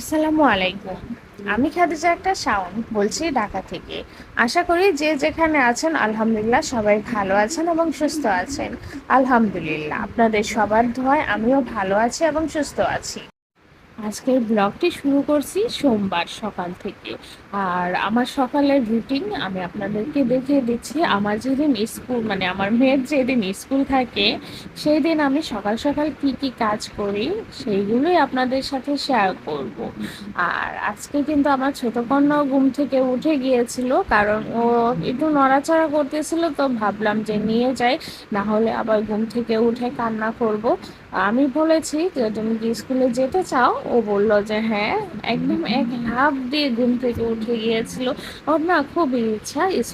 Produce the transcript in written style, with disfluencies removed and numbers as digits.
আসসালামু আলাইকুম। আমি খাদিজা একটা শাওন বলছি ঢাকা থেকে। আশা করি যে যেখানে আছেন আলহামদুলিল্লাহ সবাই ভালো আছেন এবং সুস্থ আছেন। আলহামদুলিল্লাহ আপনাদের সবার দোয়ায় আমিও ভালো আছি এবং সুস্থ আছি। আজকের ব্লগটি শুরু করছি সোমবার সকাল থেকে। আর আমার সকালের রুটিন আমি আপনাদেরকে দেখিয়ে দিচ্ছি। আমার যেদিন স্কুল মানে আমার মেয়ের যেদিন স্কুল থাকে সেই দিন আমি সকাল সকাল কি কি কাজ করি সেইগুলোই আপনাদের সাথে শেয়ার করব। আর আজকে কিন্তু আমার ছোট কন্যাও ঘুম থেকে উঠে গিয়েছিল, কারণ ও একটু নড়াচড়া করতেছিল, তো ভাবলাম যে নিয়ে যাই, না হলে আবার ঘুম থেকে উঠে কান্না করব। আমি বলেছি যে তুমি কি স্কুলে যেতে চাও, ও বলল যে হ্যাঁ। একদম এক লাফ দিয়ে ঘুম থেকে উঠে গিয়েছিল। ওর না খুব ইচ্ছা